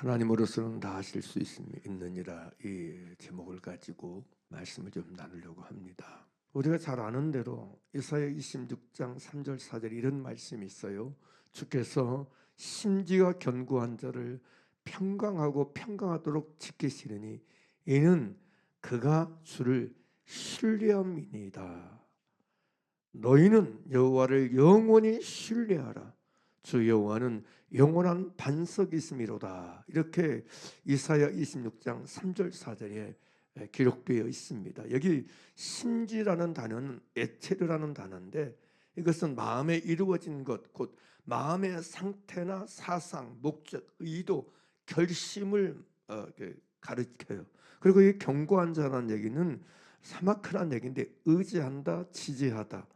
하나님으로서는 다 하실 수 있느니라, 이 제목을 가지고 말씀을 좀 나누려고 합니다. 우리가 잘 아는 대로 이사야 26장 3절 4절 이런 말씀이 있어요. 주께서 심지가 견고한 자를 평강하고 평강하도록 지키시리니 이는 그가 주를 신뢰함이니이다. 너희는 여호와를 영원히 신뢰하라. 주 여호와는 영원한 반석이심이로다. 이렇게 이사야 26장 3절 4절에 기록되어 있습니다. 여기 심지라는 단어는 에체르라는 단어인데, 이것은 마음에 이루어진 것, 곧 마음의 상태나 사상, 목적, 의도, 결심을 가르쳐요. 그리고 이 견고한 자라는 얘기는 사마크라는 얘기인데, 의지한다, 지지하다,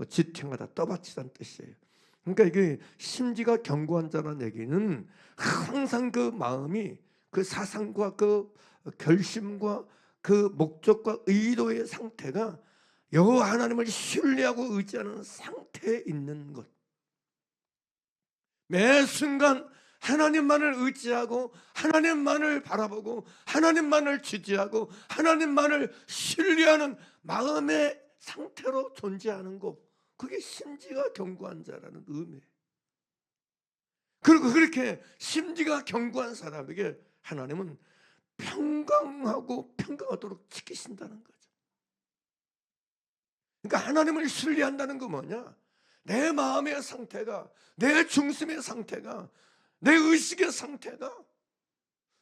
지탱하다, 떠받치다는 뜻이에요. 그러니까 이게 심지가 견고한 자라는 얘기는 항상 그 마음이 그 사상과 그 결심과 그 목적과 의도의 상태가 여호와 하나님을 신뢰하고 의지하는 상태에 있는 것. 매 순간 하나님만을 의지하고 하나님만을 바라보고 하나님만을 지지하고 하나님만을 신뢰하는 마음의 상태로 존재하는 것, 그게 심지가 견고한 자라는 의미예요. 그리고 그렇게 심지가 견고한 사람에게 하나님은 평강하고 평강하도록 지키신다는 거죠. 그러니까 하나님을 신뢰한다는 건 뭐냐? 내 마음의 상태가, 내 중심의 상태가, 내 의식의 상태가,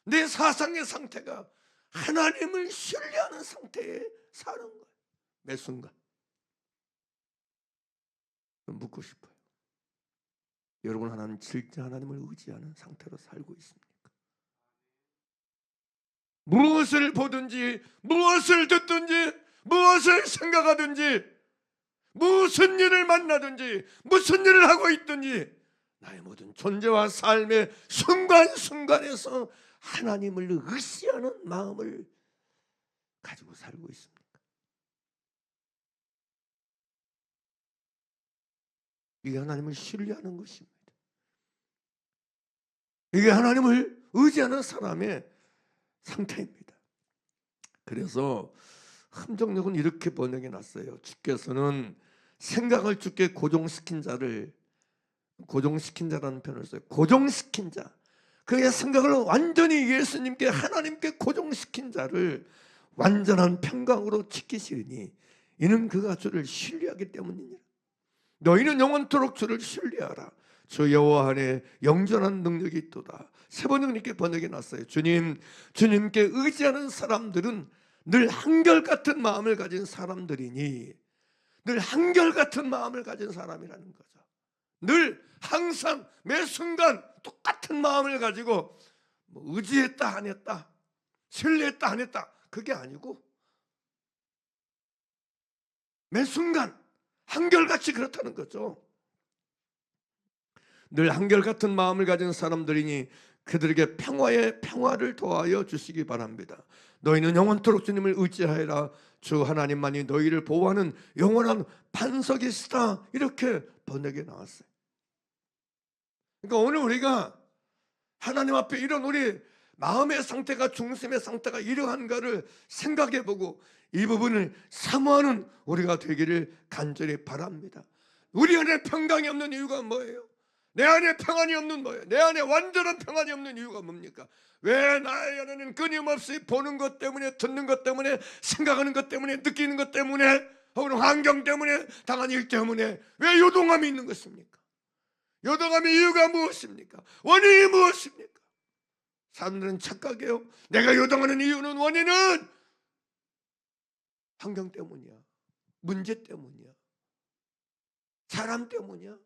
내 사상의 상태가 하나님을 신뢰하는 상태에 사는 거예요. 매 순간. 묻고 싶어요. 여러분, 하나님 진짜 하나님을 의지하는 상태로 살고 있습니까? 무엇을 보든지, 무엇을 듣든지, 무엇을 생각하든지, 무슨 일을 만나든지, 무슨 일을 하고 있든지 나의 모든 존재와 삶의 순간순간에서 하나님을 의지하는 마음을 가지고 살고 있습니까? 이게 하나님을 신뢰하는 것입니다. 이게 하나님을 의지하는 사람의 상태입니다. 그래서 함정역은 이렇게 번역해 놨어요. 주께서는 생각을 주께 고정시킨 자를, 고정시킨 자라는 표현을 써요. 고정시킨 자, 그의 생각을 완전히 예수님께, 하나님께 고정시킨 자를 완전한 평강으로 지키시리니 이는 그가 주를 신뢰하기 때문이니라. 너희는 영원토록 주를 신뢰하라. 주 여호와 안에 영전한 능력이 있도다. 세 번역 이렇게 번역해 놨어요. 주님께 의지하는 사람들은 늘 한결같은 마음을 가진 사람들이니, 늘 한결같은 마음을 가진 사람이라는 거죠. 늘 항상 매 순간 똑같은 마음을 가지고 의지했다 안 했다, 신뢰했다 안 했다, 그게 아니고 매 순간 한결같이 그렇다는 거죠. 늘 한결같은 마음을 가진 사람들이니 그들에게 평화를 더하여 주시기 바랍니다. 너희는 영원토록 주님을 의지하여라. 주 하나님만이 너희를 보호하는 영원한 반석이시다. 이렇게 번역에 나왔어요. 그러니까 오늘 우리가 하나님 앞에 이런 우리 마음의 상태가, 중심의 상태가 이러한가를 생각해보고 이 부분을 사모하는 우리가 되기를 간절히 바랍니다. 우리 안에 평강이 없는 이유가 뭐예요? 내 안에 평안이 없는 뭐예요? 내 안에 완전한 평안이 없는 이유가 뭡니까? 왜 나의 안에는 끊임없이 보는 것 때문에, 듣는 것 때문에, 생각하는 것 때문에, 느끼는 것 때문에, 혹은 환경 때문에, 당한 일 때문에 왜 요동함이 있는 것입니까? 요동함의 이유가 무엇입니까? 원인이 무엇입니까? 사람들은 착각해요. 내가 요동하는 이유는, 원인은 환경 때문이야, 문제 때문이야, 사람 때문이야,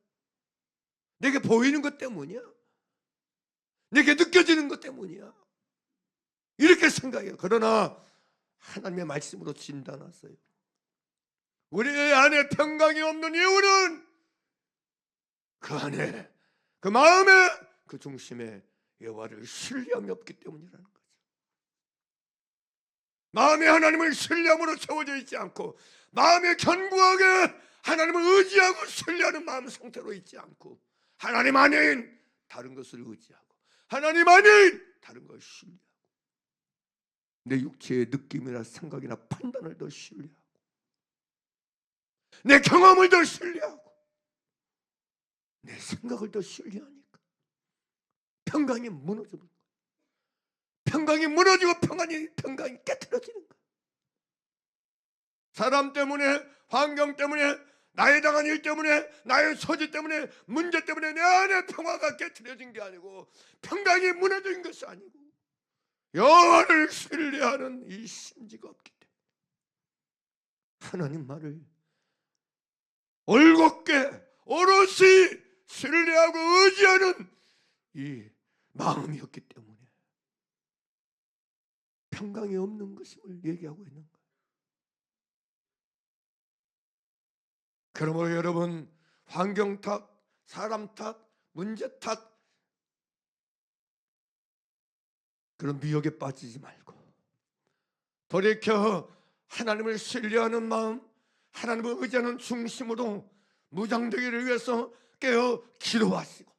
내게 보이는 것 때문이야, 내게 느껴지는 것 때문이야, 이렇게 생각해요. 그러나 하나님의 말씀으로 진단하세요. 우리 안에 평강이 없는 이유는 그 안에, 그 마음에, 그 중심에 여호와를 신뢰함이 없기 때문이라는 거죠. 마음이 하나님을 신뢰함으로 채워져 있지 않고, 마음이 견고하게 하나님을 의지하고 신뢰하는 마음 상태로 있지 않고, 하나님 아닌 다른 것을 의지하고, 하나님 아닌 다른 걸 신뢰하고, 내 육체의 느낌이나 생각이나 판단을 더 신뢰하고, 내 경험을 더 신뢰하고, 내 생각을 더 신뢰하니까 평강이 무너집니다. 평강이 무너지고 평강이 깨트려지는 거야. 사람 때문에, 환경 때문에, 나에 당한 일 때문에, 나의 소지 때문에, 문제 때문에 내 안에 평화가 깨트려진 게 아니고, 평강이 무너진 것이 아니고, 여호와를 신뢰하는 이 심지가 없기 때문에 하나님 말을 올곧게 오롯이 신뢰하고 의지하는 이 마음이었기 때문에 평강이 없는 것임을 얘기하고 있는 거예요. 그러므로 여러분, 환경 탓, 사람 탓, 문제 탓, 그런 미혹에 빠지지 말고 돌이켜 하나님을 신뢰하는 마음, 하나님을 의지하는 중심으로 무장되기를 위해서 깨어 기도하시고,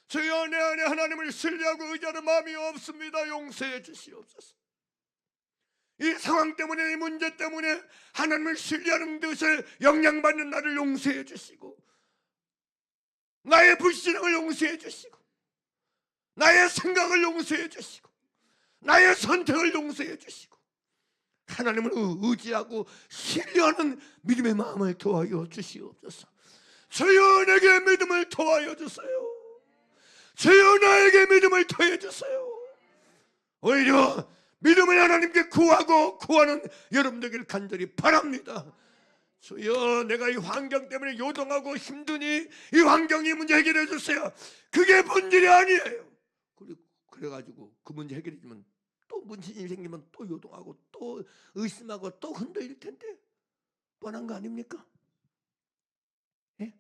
주여 내 안에 하나님을 신뢰하고 의지하는 마음이 없습니다. 용서해 주시옵소서. 이 상황 때문에, 이 문제 때문에 하나님을 신뢰하는 것에 영향받는 나를 용서해 주시고, 나의 불신앙을 용서해 주시고, 나의 생각을 용서해 주시고, 나의 선택을 용서해 주시고, 하나님을 의지하고 신뢰하는 믿음의 마음을 도와여 주시옵소서. 주여 내게 믿음을 도와여 주세요. 주여 나에게 믿음을 더해 주세요. 오히려 믿음을 하나님께 구하고 구하는 여러분들에게 간절히 바랍니다. 주여 내가 이 환경 때문에 요동하고 힘드니 이 환경이 문제 해결해 주세요. 그게 본질이 아니에요. 그래가지고 그 문제 해결해주면 또 문제점이 생기면 또 요동하고 또 의심하고 또 흔들릴 텐데 뻔한 거 아닙니까? 예?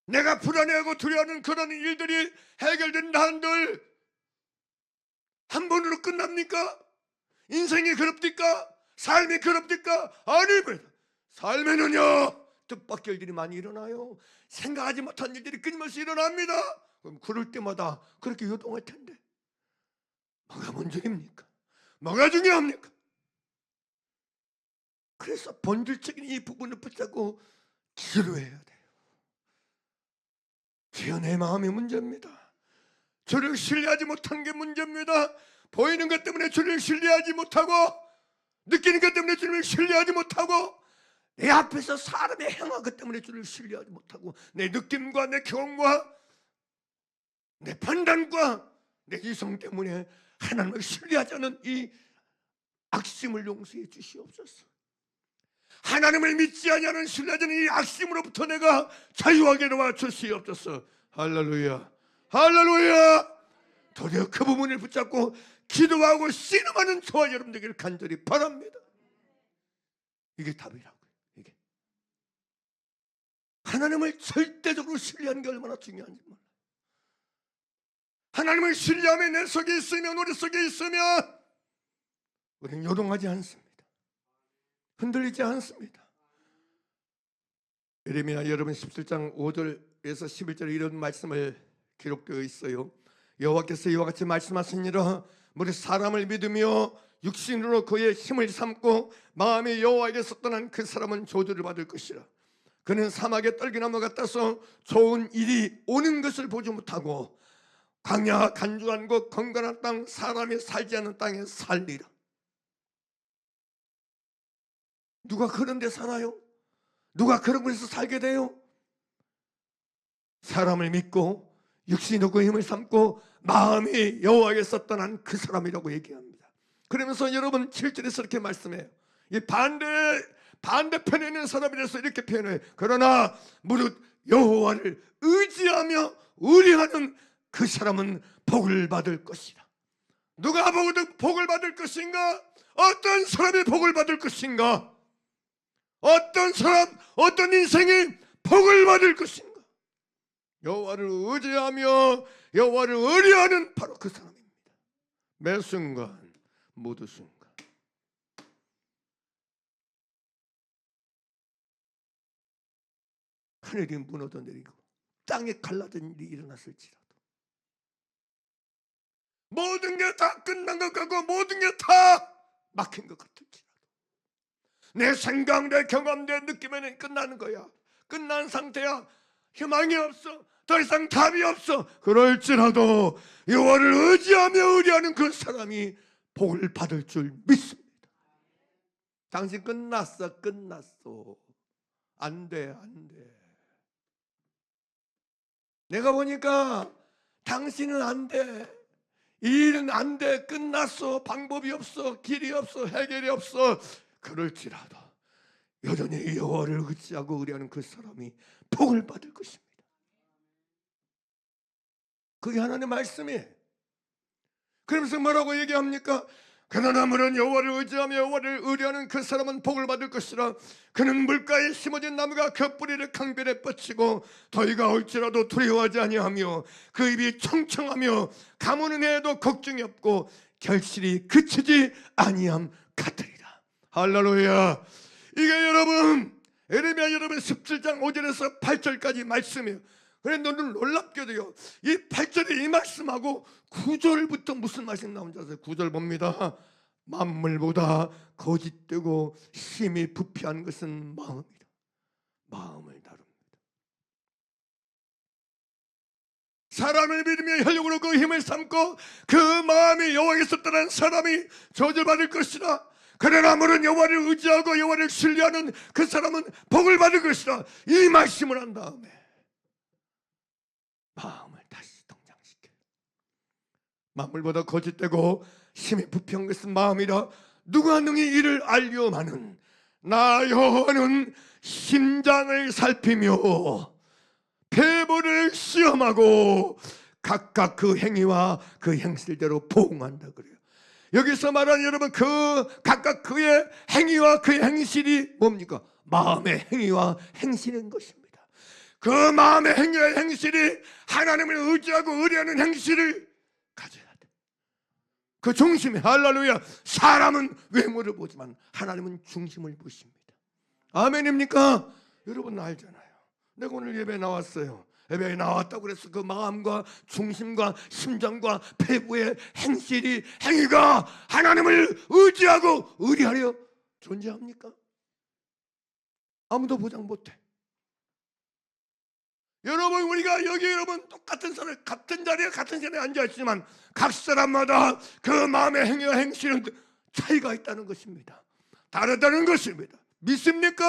내가 불안해하고 두려워하는 그런 일들이 해결된다 한들 한 번으로 끝납니까? 인생이 그럽니까? 삶이 그럽니까? 아닙니다. 삶에는요 뜻밖의 일들이 많이 일어나요. 생각하지 못한 일들이 끊임없이 일어납니다. 그럼 그럴 때마다 그렇게 요동할 텐데 뭐가 먼저입니까? 뭐가 중요합니까? 그래서 본질적인 이 부분을 붙잡고 기도해야 돼요. 주여 내 마음이 문제입니다. 주를 신뢰하지 못한 게 문제입니다. 보이는 것 때문에 주를 신뢰하지 못하고, 느끼는 것 때문에 주를 신뢰하지 못하고, 내 앞에서 사람의 행한 것 때문에 주를 신뢰하지 못하고, 내 느낌과 내 경험과 내 판단과 내 이성 때문에 하나님을 신뢰하지 않은 이 악심을 용서해 주시옵소서. 하나님을 믿지 아니하는 신뢰하지 않은 이 악심으로부터 내가 자유하게 도와 주시옵소서. 할렐루야, 할렐루야. 도리어 그 부분을 붙잡고 기도하고 씨름하는 저와 여러분들에게 간절히 바랍니다. 이게 답이라고요. 이게 하나님을 절대적으로 신뢰하는 게 얼마나 중요한지 몰라요. 하나님을 신뢰하며 내 속에 있으면, 우리 속에 있으면 우리는 요동하지 않습니다. 흔들리지 않습니다. 예레미야 여러분 17장 5절에서 11절에 이런 말씀을 기록되어 있어요. 여호와께서 이와 같이 말씀하시니라. 우리 사람을 믿으며 육신으로 그의 힘을 삼고 마음이 여호와에게서 떠난 그 사람은 저주를 받을 것이라. 그는 사막의 떨기나무 같아서 좋은 일이 오는 것을 보지 못하고 광야 간주한 곳 건건한 땅 사람이 살지 않는 땅에 살리라. 누가 그런 데 살아요? 누가 그런 곳에서 살게 돼요? 사람을 믿고 육신으로 그 힘을 삼고 마음이 여호와에게서 떠난 그 사람이라고 얘기합니다. 그러면서 여러분 7절에서 이렇게 말씀해요. 이 반대편에 있는 사람에 대해서 이렇게 표현해요. 그러나 무릇 여호와를 의지하며 의뢰하는 그 사람은 복을 받을 것이라. 누가 복을 받을 것인가? 어떤 사람이 복을 받을 것인가? 어떤 사람, 어떤 인생이 복을 받을 것인가? 여호와를 의지하며 여호와를 의뢰하는 바로 그 사람입니다. 매 순간, 모두 순간. 하늘이 무너져 내리고 땅에 갈라진 일이 일어났을지라도, 모든 게 다 끝난 것 같고 모든 게 다 막힌 것 같을지라도, 내 생각, 내 경험, 내 느낌에는 끝나는 거야. 끝난 상태야. 희망이 없어. 더 이상 답이 없어. 그럴지라도 여호와를 의지하며 의뢰하는 그 사람이 복을 받을 줄 믿습니다. 당신 끝났어. 끝났어. 안 돼. 안 돼. 내가 보니까 당신은 안 돼. 이 일은 안 돼. 끝났어. 방법이 없어. 길이 없어. 해결이 없어. 그럴지라도 여전히 여호와를 의지하고 의뢰하는 그 사람이 복을 받을 것입니다. 그게 하나님의 말씀이에요. 그러면서 뭐라고 얘기합니까? 그러나 물은 여호와를 의지하며 여호와를 의뢰하는 그 사람은 복을 받을 것이라. 그는 물가에 심어진 나무가 그 뿌리를 강변에 뻗치고 더위가 올지라도 두려워하지 아니하며 그 입이 청청하며 가무는 해에도 걱정이 없고 결실이 그치지 아니함 같으리라. 할렐루야. 이게 여러분 에레미야 여러분 17장 5절에서 8절까지 말씀이에요. 그런데 너는 놀랍게도요, 이 8절에 이 말씀하고 9절부터 무슨 말씀이 나오는지 아세요? 9절 봅니다. 만물보다 거짓되고 심히 부패한 것은 마음이다. 마음을 다룹니다. 사람을 믿으며 혈육으로 그 힘을 삼고 그 마음이 여호와에서 떠난 사람이 저주받을 것이라. 그러나 물은 여호와를 의지하고 여호와를 신뢰하는 그 사람은 복을 받을 것이라. 이 말씀을 한 다음에 마음을 다시 동장시켜요. 만물보다 거짓되고 심히 부패한 것은 마음이라. 누가 능히 이를 알려마는. 나 여호와는 심장을 살피며 배부를 시험하고 각각 그 행위와 그 행실대로 보응한다 그래요. 여기서 말하는 여러분 그 각각 그의 행위와 그의 행실이 뭡니까? 마음의 행위와 행실인 것입니다. 그 마음의 행위와 행실이 하나님을 의지하고 의뢰하는 행실을 가져야 돼. 그 중심에 할렐루야. 사람은 외모를 보지만 하나님은 중심을 보십니다. 아멘입니까? 여러분 알잖아요. 내가 오늘 예배에 나왔어요. 예배에 나왔다고 그래서 그 마음과 중심과 심장과 폐부의 행실이 행위가 하나님을 의지하고 의뢰하려 존재합니까? 아무도 보장 못해. 여러분 우리가 여기 여러분 똑같은 사람 같은 자리에 같은 자리에 앉아 있지만 각 사람마다 그 마음의 행위와 행실은 차이가 있다는 것입니다. 다르다는 것입니다. 믿습니까?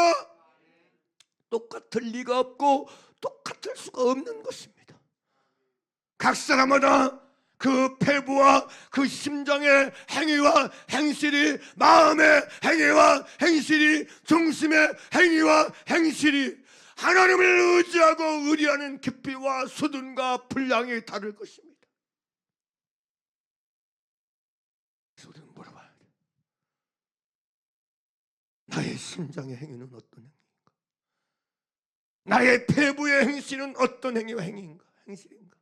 똑같을 리가 없고 똑같을 수가 없는 것입니다. 각 사람마다 그 폐부와 그 심장의 행위와 행실이 마음의 행위와 행실이 중심의 행위와 행실이 하나님을 의지하고 의뢰하는 깊이와 수준과 분량이 다를 것입니다. 우리는 물어봐야 돼. 나의 심장의 행위는 어떤 행위인가? 나의 폐부의 행실은 어떤 행위와 행실인가?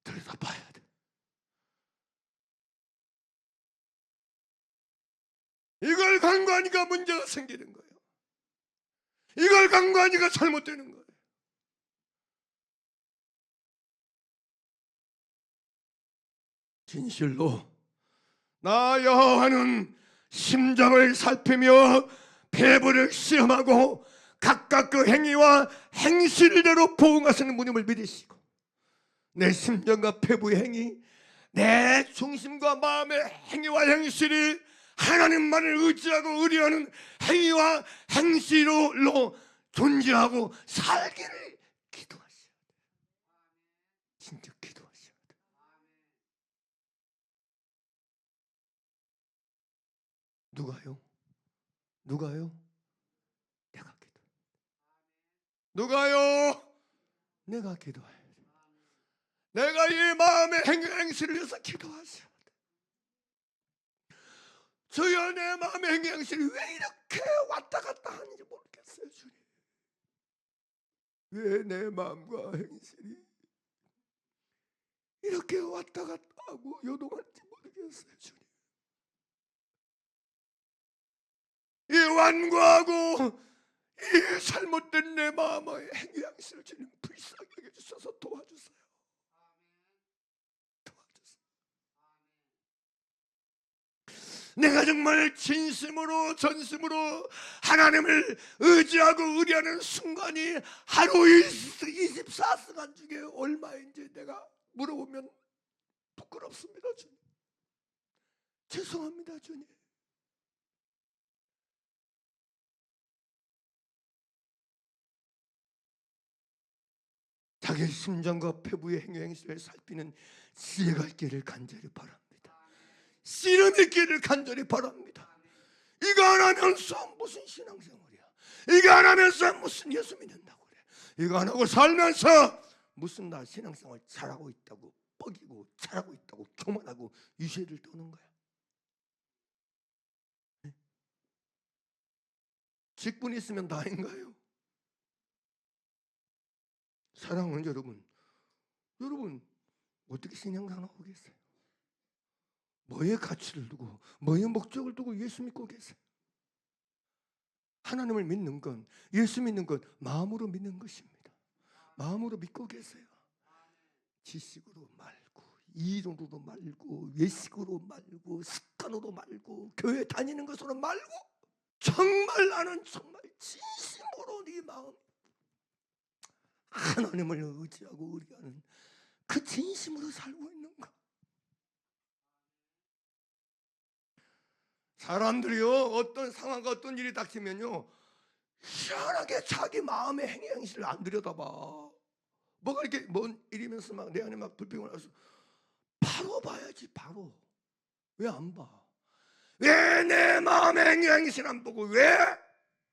들여다봐야 돼. 이걸 간과하니까 문제가 생기는 거예요. 이걸 간과하니까 잘못되는 거예요. 진실로 나 여호와는 심장을 살피며 폐부를 시험하고 각각 그 행위와 행실대로 보응하시는 분임을 믿으시고 내 심장과 폐부의 행위, 내 중심과 마음의 행위와 행실이 하나님만을 의지하고 의뢰하는 행위와 행실로 존재하고 살기를 기도하셔야 돼요. 진짜 기도하셔야 돼요. 누가요? 누가요? 내가 기도. 누가요? 내가 기도해야 돼. 내가 이 마음의 행실을 위해서 기도하셔야 돼. 주여 내 마음의 행실이 왜 이렇게 왔다 갔다 하는지 모르겠어요. 주님 왜 내 마음과 행실이 이렇게 왔다 갔다 하고 요동할지 모르겠어요. 주님 이 완고하고 이 잘못된 내 마음의 행실을 주님 불쌍히 여겨주세요. 내가 정말 진심으로 전심으로 하나님을 의지하고 의뢰하는 순간이 하루 24시간 중에 얼마인지 내가 물어보면 부끄럽습니다. 주님, 죄송합니다. 주님. 자기 심장과 폐부의 행위행실을 살피는 지혜가 있기를 간절히 바랍니다. 씨름이 있기를 간절히 바랍니다. 이거 안 하면서 무슨 신앙생활이야? 이거 안 하면서 무슨 예수 믿는다고 그래? 이거 안 하고 살면서 무슨 나 신앙생활 잘하고 있다고 뻐기고 잘하고 있다고 교만하고 유세를 떠는 거야? 직분이 있으면 다인가요? 사랑하는 여러분 어떻게 신앙생활하고 계세요? 뭐의 가치를 두고 뭐의 목적을 두고 예수 믿고 계세요? 하나님을 믿는 건, 예수 믿는 건 마음으로 믿는 것입니다. 마음으로 믿고 계세요. 지식으로 말고, 이론으로 말고, 외식으로 말고, 습관으로 말고, 교회 다니는 것으로 말고, 정말 나는 정말 진심으로 네 마음 하나님을 의지하고 의뢰하는 그 진심으로 살고 있는가? 사람들이요, 어떤 상황과 어떤 일이 닥치면요, 희한하게 자기 마음의 행위 행실을 안 들여다봐. 뭐가 이렇게 뭔 일이면서 막 내 안에 막 불평을 해서 바로 봐야지. 바로 왜 안 봐? 왜 내 마음의 행위 행실 안 보고 왜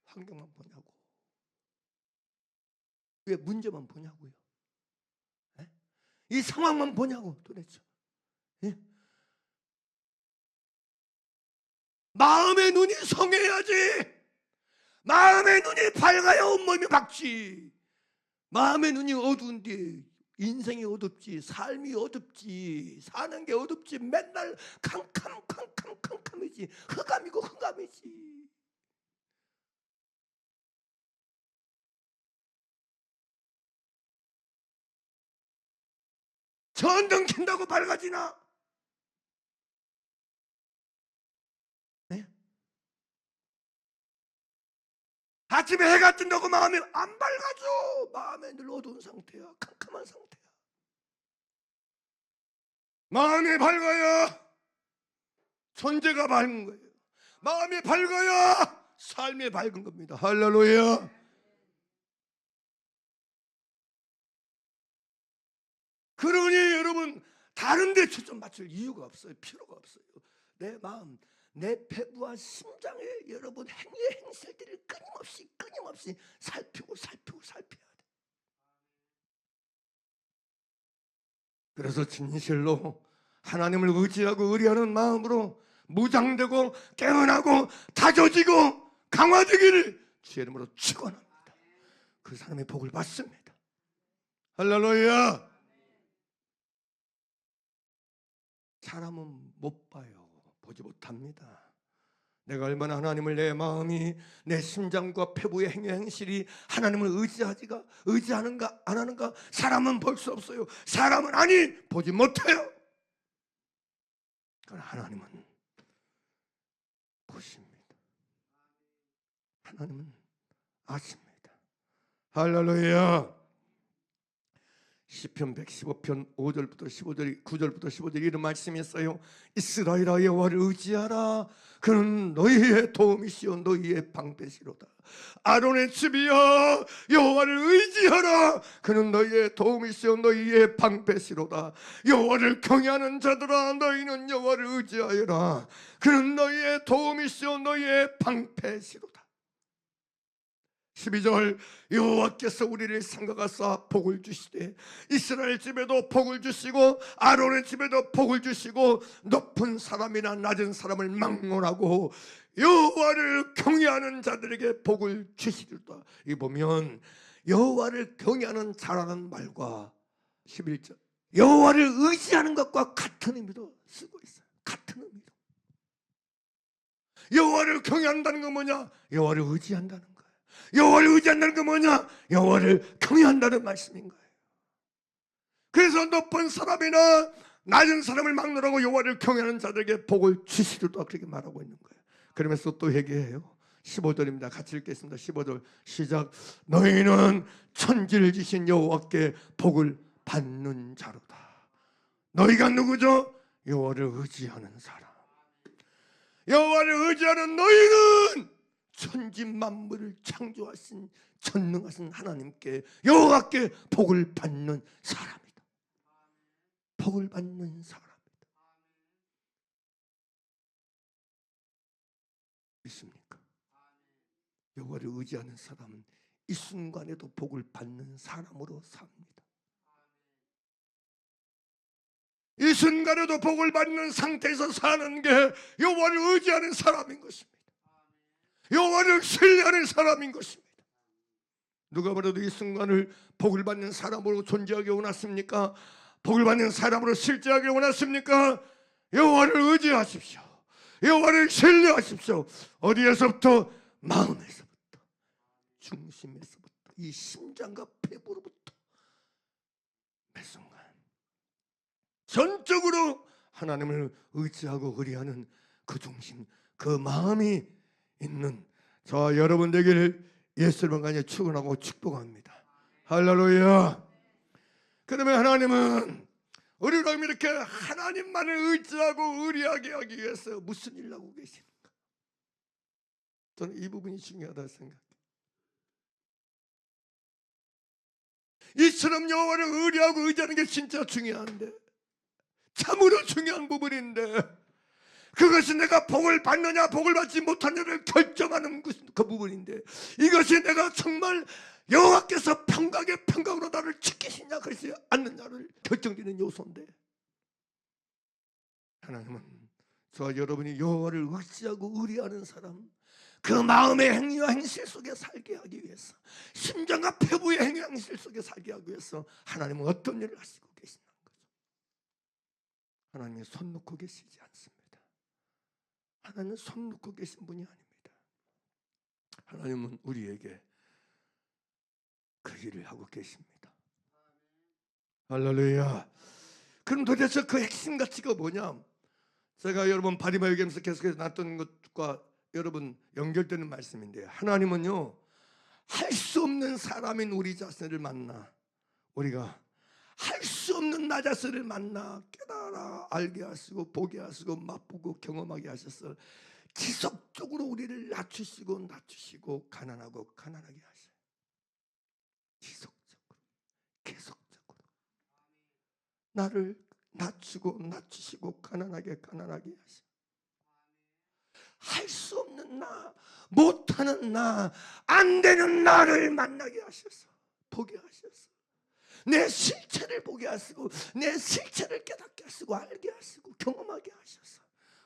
환경만 보냐고? 왜 문제만 보냐고요? 에? 이 상황만 보냐고 도대체? 예? 마음의 눈이 성해야지. 마음의 눈이 밝아야 온몸이 밝지. 마음의 눈이 어두운데 인생이 어둡지, 삶이 어둡지, 사는 게 어둡지. 맨날 캄캄이지. 흑암이고 흑암이지. 전등 킨다고 밝아지나? 네? 아침에 해가 뜬다고 마음이 안 밝아져. 마음에 늘 어두운 상태야. 캄캄한 상태야. 마음이 밝아야 존재가 밝은 거예요. 마음이 밝아야 삶이 밝은 겁니다. 할렐루야. 그러니 여러분, 다른 데 초점 맞출 이유가 없어요. 필요가 없어요. 내 마음, 내 폐부와 심장에 여러분 행위의 행실들을 끊임없이 살피고 살펴야 돼. 그래서 진실로 하나님을 의지하고 의뢰하는 마음으로 무장되고 깨어나고 다져지고 강화되기를 주의 이름으로 축원합니다. 그 사람의 복을 받습니다. 할렐루야. 사람은 못 봐요. 보지 못합니다. 내가 얼마나 하나님을, 내 마음이, 내 심장과 폐부의 행위 행실이 하나님을 의지하는가 안 하는가 사람은 볼 수 없어요. 사람은 보지 못해요. 그러나 하나님은 보십니다. 하나님은 아십니다. 할렐루야. 시편 115편 5절부터 15절, 9절부터 15절 이런 말씀이 있어요. 이스라엘아, 여호와를 의지하라. 그는 너희의 도움이시오 너희의 방패시로다. 아론의 집이여, 여호와를 의지하라. 그는 너희의 도움이시오 너희의 방패시로다. 여호와를 경외하는 자들아, 너희는 여호와를 의지하여라. 그는 너희의 도움이시오 너희의 방패시로다. 12절, 여호와께서 우리를 삼가가사 복을 주시되 이스라엘 집에도 복을 주시고 아론의 집에도 복을 주시고 높은 사람이나 낮은 사람을 막론하고 여호와를 경외하는 자들에게 복을 주시리로다. 이 보면 여호와를 경외하는 자라는 말과 11절 여호와를 의지하는 것과 같은 의미로 쓰고 있어요. 같은 의미로. 여호와를 경외한다는 건 뭐냐? 여호와를 의지한다는 거예요. 여호와를 의지한다는 건 뭐냐? 여호와를 경외한다는 말씀인 거예요. 그래서 높은 사람이나 낮은 사람을 막론하고 여호와를 경외하는 자들에게 복을 주시리로다 그렇게 말하고 있는 거예요. 그러면서 또 얘기해요. 15절입니다. 같이 읽겠습니다. 15절 시작. 너희는 천지를 지신 여호와께 복을 받는 자로다. 너희가 누구죠? 여호와를 의지하는 사람. 여호와를 의지하는 너희는 천지 만물을 창조하신 전능하신 하나님께 여호와께 복을 받는 사람이다. 복을 받는 사람이다. 있습니까? 여호와를 의지하는 사람은 이 순간에도 복을 받는 사람으로 삽니다. 이 순간에도 복을 받는 상태에서 사는 게 여호와를 의지하는 사람인 것입니다. 여호와를 신뢰하는 사람인 것입니다. 누가 봐도 이 순간을 복을 받는 사람으로 존재하기 원하십니까? 복을 받는 사람으로 실제하기 원하십니까? 여호와를 의지하십시오. 여호와를 신뢰하십시오. 어디에서부터? 마음에서부터, 중심에서부터, 이 심장과 폐부로부터 매 순간 전적으로 하나님을 의지하고 의리하는 그 중심, 그 마음이 있는 저와 여러분 되기를 예수님 간에 축원하고 축복합니다. 할렐루야. 그러면 하나님은 우리로 이렇게 하나님만을 의지하고 의리하게 하기 위해서 무슨 일을 하고 계십니까? 저는 이 부분이 중요하다고 생각해요. 이처럼 여호와를 의리하고 의지하는 게 진짜 중요한데, 참으로 중요한 부분인데, 그것이 내가 복을 받느냐 복을 받지 못하느냐를 결정하는 그 부분인데, 이것이 내가 정말 여호와께서 평강으로 나를 지키시냐 그러지 않느냐를 결정짓는 요소인데, 하나님은 저와 여러분이 여호와를 의지하고 의리하는 사람, 그 마음의 행위와 행실 속에 살게 하기 위해서, 심장과 폐부의 행위와 행실 속에 살게 하기 위해서 하나님은 어떤 일을 하시고 계시는 거죠? 하나님이 손 놓고 계시지 않습니다. 하나님은 손 놓고 계신 분이 아닙니다. 하나님은 우리에게 그 일을 하고 계십니다. 할렐루야. 그럼 도대체 그 핵심 가치가 뭐냐? 제가 여러분 바리바이오겸에서 계속해서 놨던 것과 여러분 연결되는 말씀인데요. 하나님은요, 할 수 없는 사람인 우리 자신을 만나, 우리가 할 수 없는 나 자신을 만나 깨달아 알게 하시고 보게 하시고 맛보고 경험하게 하셔서 지속적으로 우리를 낮추시고 가난하게 하셔요. 지속적으로, 계속적으로 나를 낮추시고 가난하게 하셔요. 할 수 없는 나, 못하는 나, 안 되는 나를 만나게 하셔서, 보게 하셔서, 내 실체를 보게 하시고, 내 실체를 깨닫게 하시고, 알게 하시고, 경험하게 하셔서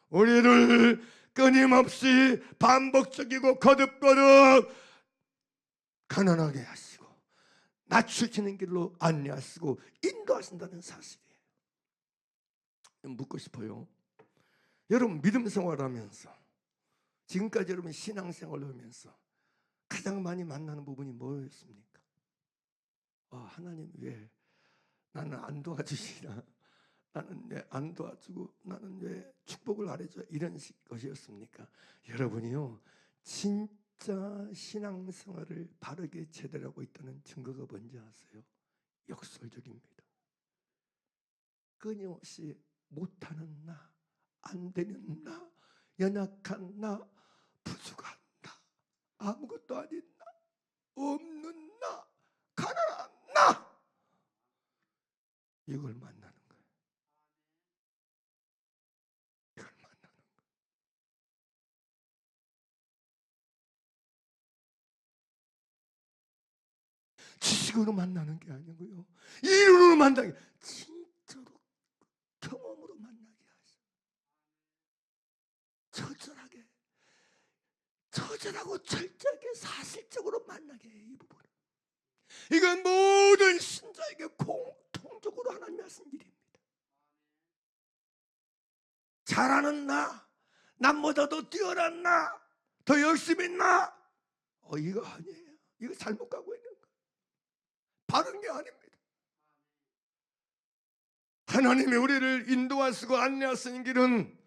우리를 끊임없이 반복적이고 거듭거듭 가난하게 하시고 낮추시는 길로 안내하시고 인도하신다는 사실이에요. 묻고 싶어요. 여러분 믿음 생활하면서 지금까지 여러분 신앙생활을 하면서 가장 많이 만나는 부분이 뭐였습니까? 하나님 왜 나는 안 도와주시나? 나는 왜 안 도와주고 나는 왜 축복을 안 해줘? 이런 것이었습니까? 여러분이요, 진짜 신앙생활을 바르게 제대로 하고 있다는 증거가 뭔지 아세요? 역설적입니다. 끊임없이 못하는 나, 안 되는 나, 연약한 나, 부족한 나, 아무것도 아닌 나, 없는 나, 가난한 나, 이걸 만나는 거예요. 이걸 만나는 거예요. 지식으로 만나는 게 아니고요, 이론으로 만나는 게, 진짜로 경험으로 만나게 하셔. 처절하고 철저하게 사실적으로 만나게 해요. 이 부분은, 이건 모든 신자에게 공통적으로 하나님이 하신 일입니다. 잘하는 나, 남보다 더 뛰어난 나, 더 열심히 나, 이거 아니에요. 이거 잘못 가고 있는 거예요. 바른 게 아닙니다. 하나님이 우리를 인도하시고 안내하시는 길은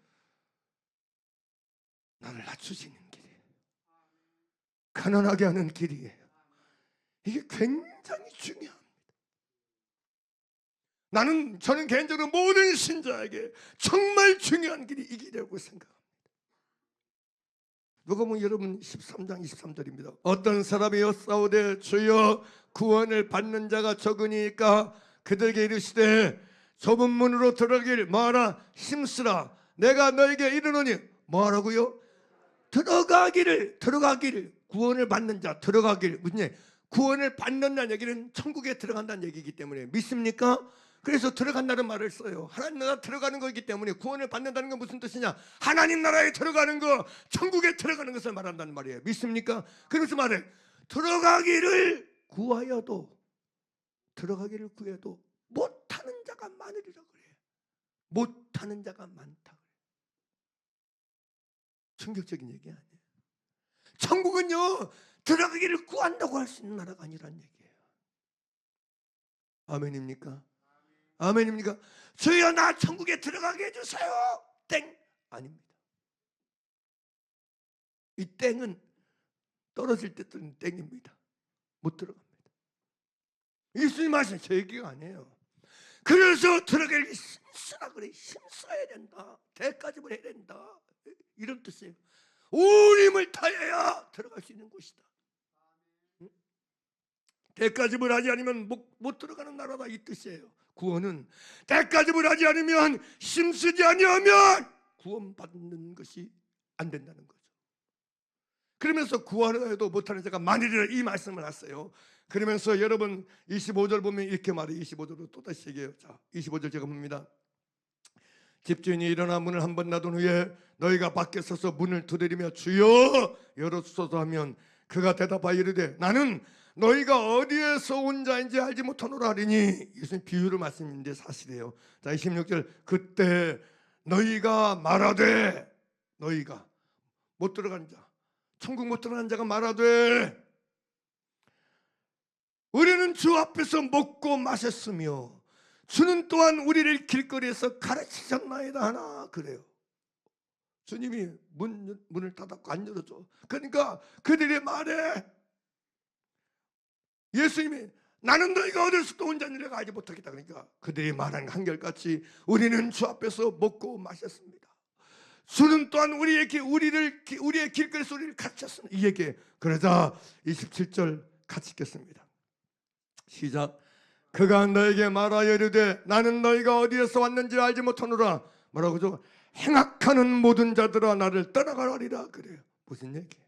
나를 낮추시는 길이에요. 가난하게 하는 길이에요. 이게 굉장히 중요합니다. 저는 개인적으로 모든 신자에게 정말 중요한 길이 이 길이라고 생각합니다. 누가복음 여러분 13장 23절입니다. 어떤 사람이 여짜오되 주여 구원을 받는 자가 적으니까 그들에게 이르시되 좁은 문으로 들어가길 뭐하라 힘쓰라. 내가 너에게 이르노니 뭐하라고요? 들어가기를 구원을 받는 자 들어가기를. 무슨 얘기? 구원을 받는다는 얘기는 천국에 들어간다는 얘기이기 때문에 믿습니까? 그래서 들어간다는 말을 써요. 하나님 나라 들어가는 거기 때문에 구원을 받는다는 건 무슨 뜻이냐? 하나님 나라에 들어가는 거, 천국에 들어가는 것을 말한다는 말이에요. 믿습니까? 그래서 말해 들어가기를 구해도 못하는 자가 많으리라 그래요. 못하는 자가 많다. 충격적인 얘기 아니에요. 천국은요 들어가기를 구한다고 할 수 있는 나라가 아니란 얘기예요. 아멘입니까? 아멘입니까? 주여 나 천국에 들어가게 해주세요. 땡 아닙니다. 이 땡은 떨어질 때 뜨는 땡입니다. 못 들어갑니다. 예수님 말씀 제 얘기가 아니에요. 그래서 들어가기 힘쓰라 그래. 힘써야 된다. 대가집을 해야 된다. 이런 뜻이에요. 온 힘을 다해야 들어갈 수 있는 곳이다. 대가집을 하지 않으면 못 들어가는 나라다 이 뜻이에요. 구원은 대가집을 하지 않으면 힘쓰지 아니하면 구원받는 것이 안 된다는 거죠. 그러면서 구하려 해도 못하는 자가 많으리라 이 말씀을 하세요. 그러면서 여러분 25절 보면 이렇게 말해요. 25절로 또다시 얘기해요. 자, 25절 제가 봅니다. 집주인이 일어나 문을 한 번 닫은 후에 너희가 밖에 서서 문을 두드리며 주여 열어주소서 하면 그가 대답하여 이르되 나는 너희가 어디에서 온 자인지 알지 못하노라 하리니. 예수님 비유를 말씀인데 사실이에요. 자 26절 그때 너희가 말하되 너희가 못 들어간 자 천국 못 들어간 자가 말하되 우리는 주 앞에서 먹고 마셨으며 주는 또한 우리를 길거리에서 가르치셨나이다 하나 그래요. 주님이 문을 닫았고 안 열어줘. 그러니까 그들이 말해 예수님이 나는 너희가 어디서 또 온 자인지 내가 알지 못하겠다. 그러니까 그들이 말한 한결같이 우리는 주 앞에서 먹고 마셨습니다. 주는 또한 우리의 길거리에서 우리를 가르쳤습니다. 이 얘기. 그러자 27절 같이 읽겠습니다. 시작. 그가 너에게 말하여 이르되 나는 너희가 어디에서 왔는지 알지 못하노라. 뭐라고 죠? 행악하는 모든 자들아 나를 떠나가라리라 그래요. 무슨 얘기예요?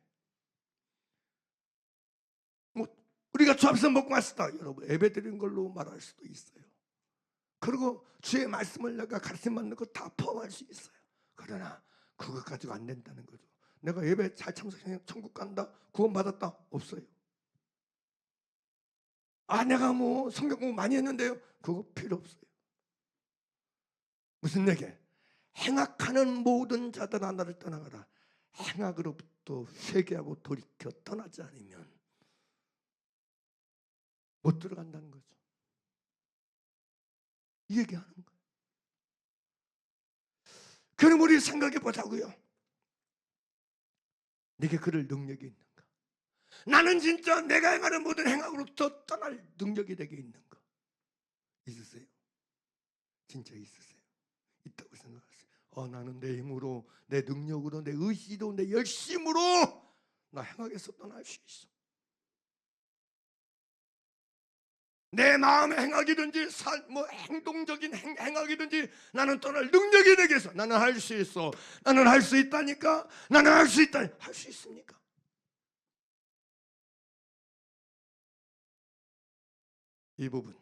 우리가 주 앞에서 먹고 마셨다. 여러분 예배드린 걸로 말할 수도 있어요. 그리고 주의 말씀을 내가 가르침 받는 거 다 포함할 수 있어요. 그러나 그것 가지고 안 된다는 거죠. 내가 예배 잘 참석해서 천국 간다? 구원 받았다? 없어요. 내가 성경 공부 많이 했는데요. 그거 필요 없어요. 무슨 얘기? 행악하는 모든 자들아 나를 떠나가라. 행악으로부터 회개하고 돌이켜 떠나지 않으면 못 들어간다는 거죠. 이 얘기하는 거예요. 그럼 우리 생각해 보자고요. 내게 그럴 능력이 있는가? 나는 진짜 내가 행하는 모든 행악으로부터 떠날 능력이 내게 있는가? 있으세요? 진짜 있으세요? 있다고 생각하세요? 나는 내 힘으로, 내 능력으로, 내 의지로, 내 열심으로 나 행악에서 떠날 수 있어. 내 마음의 행악이든지 행동적인 행악이든지 나는 떠날 능력이 내게 있어. 나는 할 수 있어. 나는 할 수 있다니까. 나는 할 수 있다. 할 수 있습니까? 이 부분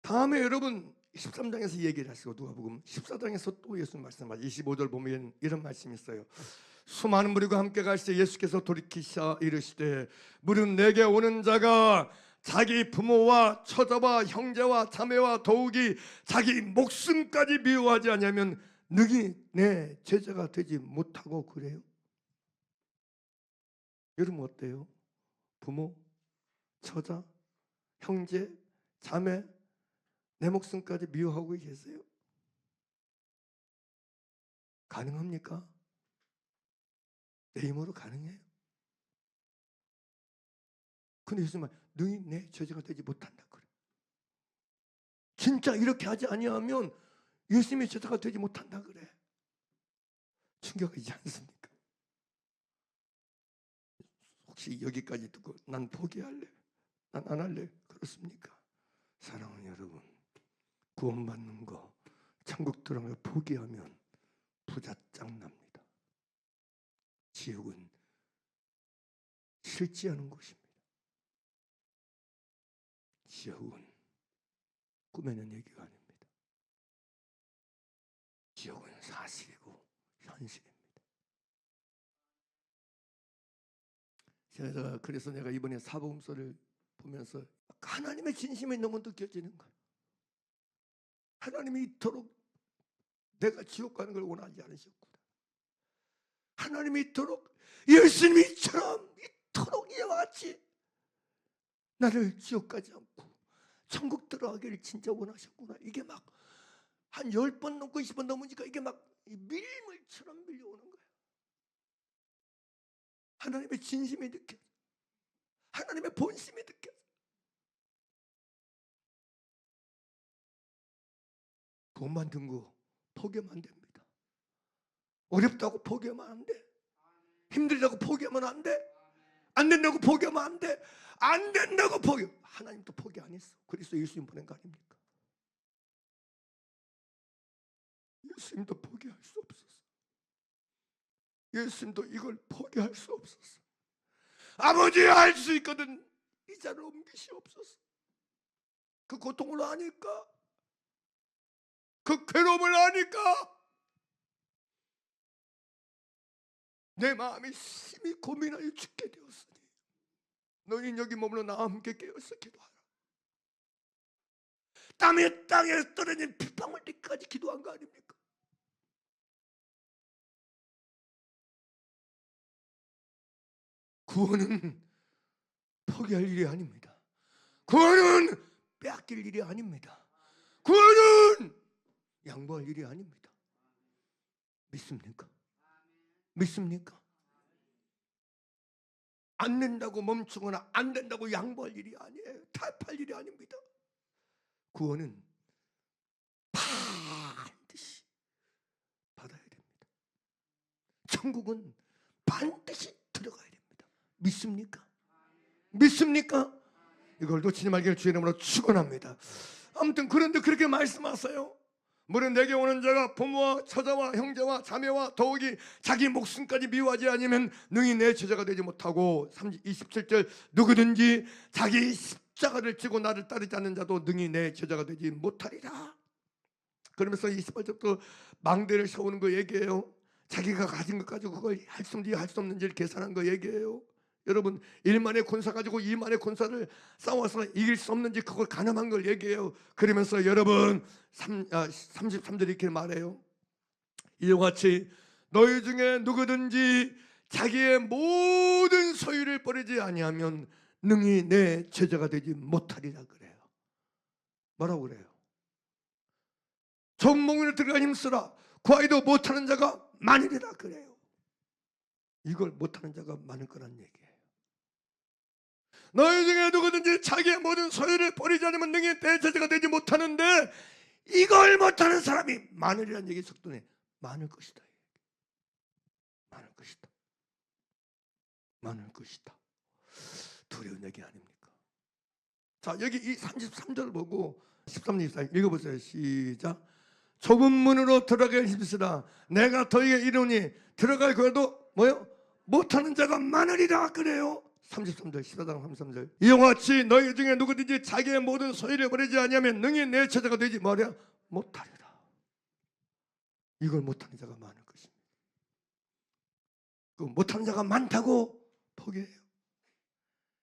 다음에 여러분 13장에서 얘기를 하시고 누가복음 14장에서 또 예수님 말씀하시죠. 25절 보면 이런 말씀이 있어요. 수많은 무리가 함께 갈 때 예수께서 돌이키사 이르시되 무릇 내게 오는 자가 자기 부모와 처자와 형제와 자매와 더욱이 자기 목숨까지 미워하지 않으면 너희 내 제자가 되지 못하고 그래요? 여러분 어때요? 부모, 처자, 형제, 자매, 내 목숨까지 미워하고 계세요? 가능합니까? 내 힘으로 가능해요? 근데 예수님은 너희 내 제자가 되지 못한다 그래. 진짜 이렇게 하지 아니하면 예수님의 제자가 되지 못한다 그래. 충격이지 않습니까? 혹시 여기까지 듣고 난 포기할래? 난 안 할래? 그렇습니까? 사랑하는 여러분, 구원받는 거, 천국 들어가는 거 포기하면 부자짱 납니다. 지옥은 싫지 않은 곳입니다. 지옥은 꿈에는 얘기가 아닙니다. 지옥은 사실이고 현실입니다. 그래서 내가 이번에 사복음서를 보면서 하나님의 진심이 너무 느껴지는 거예요. 하나님이 이토록 내가 지옥 가는 걸 원하지 않으셨구나. 하나님이 이토록 예수님이처럼 이토록 이와 같이 나를 지옥 가지 않고 천국 들어가기를 진짜 원하셨구나. 이게 막 한 10번 넘고 20번 넘으니까 이게 막 밀물처럼 밀려오는 거예요. 하나님의 진심이 느껴져. 하나님의 본심이 느껴져. 구원 만든 거 포기하면 안 됩니다. 어렵다고 포기하면 안 돼. 힘들다고 포기하면 안 돼. 안 된다고 포기하면 안 돼. 안 된다고 포기. 하나님도 포기 안 했어. 그래서 예수님 보낸 거 아닙니까? 예수님도 포기할 수 없었어. 예수님도 이걸 포기할 수 없었어. 아버지 할 수 있거든. 이 자를 옮기시옵소서. 그 고통을 아니까, 그 괴로움을 아니까 내 마음이 심히 고민하여 죽게 되었으니 너희는 여기 머물러 나와 함께 깨어서 기도하라. 땀이 땅에 떨어진 핏방울 때까지 기도한 거 아닙니까? 구원은 포기할 일이 아닙니다. 구원은 빼앗길 일이 아닙니다. 구원은 양보할 일이 아닙니다. 믿습니까? 믿습니까? 안 된다고 멈추거나 안 된다고 양보할 일이 아니에요. 타협할 일이 아닙니다. 구원은 반드시 받아야 됩니다. 천국은 반드시 들어가야 됩니다. 믿습니까? 믿습니까? 이걸 놓치지 말기를 주의 이름으로 축원합니다. 아무튼 그런데 그렇게 말씀하세요. 무릇 내게 오는 자가 부모와 처자와 형제와 자매와 더욱이 자기 목숨까지 미워하지 않으면 능히 내 제자가 되지 못하고 27절 누구든지 자기 십자가를 지고 나를 따르지 않는 자도 능히 내 제자가 되지 못하리라. 그러면서 28절부터 망대를 세우는 거 얘기해요. 자기가 가진 것 가지고 그걸 할 수 있는지 할 수 없는지를 계산한 거 얘기해요. 여러분 1만의 군사 가지고 2만의 군사를 싸워서 이길 수 없는지 그걸 가늠한 걸 얘기해요. 그러면서 여러분 33절 이렇게 말해요. 이와 같이 너희 중에 누구든지 자기의 모든 소유를 버리지 아니하면 능히 내 제자가 되지 못하리라 그래요. 뭐라고 그래요? 좁은 몽으로 들어가 힘쓰라. 구하기도 못하는 자가 많으리라 그래요. 이걸 못하는 자가 많을 거란 얘기예요. 너희 중에 누구든지 자기의 모든 소유를 버리지 않으면 능히 내 제자가 되지 못하는데 이걸 못하는 사람이 많으리란 얘기 속도네. 많을 것이다. 많을 것이다. 많을 것이다. 두려운 얘기 아닙니까? 자, 여기 이 33절 보고 13절 14절 읽어보세요. 시작. 좁은 문으로 들어가게 힘쓰라. 내가 너희에게 이르노니 들어갈 거라도 뭐요? 못하는 자가 많으리라 그래요. 33절 14장 33절 이와 같이 너희 중에 누구든지 자기의 모든 소유를 버리지 아니하면 능히 내 제자가 되지 뭐냐? 못하리라. 이걸 못하는 자가 많을 것입니다. 그 못하는 자가 많다고 포기해요.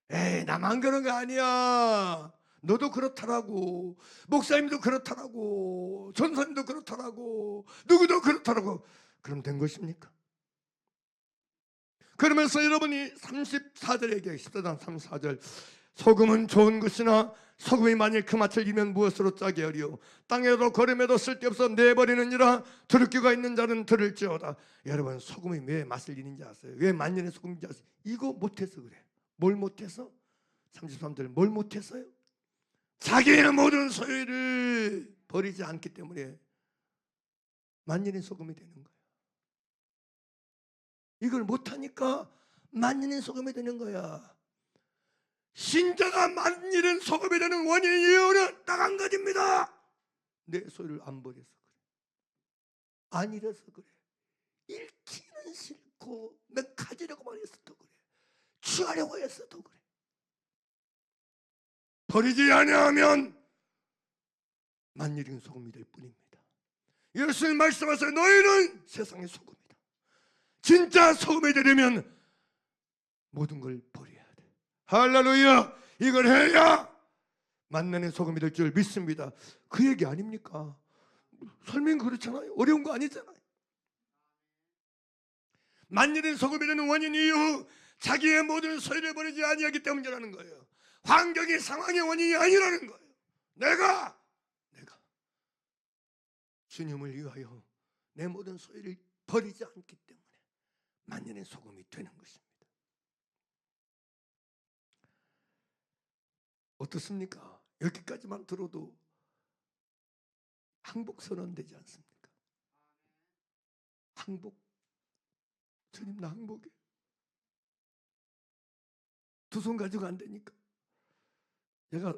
에이 나만 그런 거 아니야. 너도 그렇다라고. 목사님도 그렇다라고. 전사님도 그렇다라고. 누구도 그렇다. 그렇다라고 그럼 된 것입니까? 그러면서 여러분이 34절에 얘기해요. 14장 34절. 소금은 좋은 것이나 소금이 만일 그 맛을 잃으면 무엇으로 짜게 하리요? 땅에도 거름에도 쓸데없어 내버리느니라. 들을 있는 자는 들을지어다. 여러분, 소금이 왜 맛을 잃는지 아세요? 왜 만년의 소금인지 아세요? 이거 못해서 그래. 뭘 못해서? 33절 뭘 못해서요? 자기의 모든 소유를 버리지 않기 때문에 만년의 소금이 되는 거예요. 이걸 못하니까 만년의 소금이 되는 거야. 신자가 만년의 소금이 되는 원인 이유는 딱 한 가지입니다. 내 소유를 안 버려서 그래. 안 잃어서 그래. 잃기는 싫고 난 가지려고만 했어도 그래. 취하려고 했어도 그래. 버리지 아니하면 만년의 소금이 될 뿐입니다. 예수님 말씀하세요. 너희는 세상의 소금이다. 진짜 소금이 되려면 모든 걸 버려야 돼. 할렐루야. 이걸 해야 만나는 소금이 될 줄 믿습니다. 그 얘기 아닙니까? 설명 그렇잖아요. 어려운 거 아니잖아요. 만년의 소금이 되는 원인 이유, 자기의 모든 소유를 버리지 아니하기 때문이라는 거예요. 환경이 상황의 원인이 아니라는 거예요. 내가 주님을 위하여 내 모든 소유를 버리지 않기 때문에 만년의 소금이 되는 것입니다. 어떻습니까? 여기까지만 들어도 항복 선언되지 않습니까? 항복. 주님 나 항복해. 두 손 가지고 안 되니까. 내가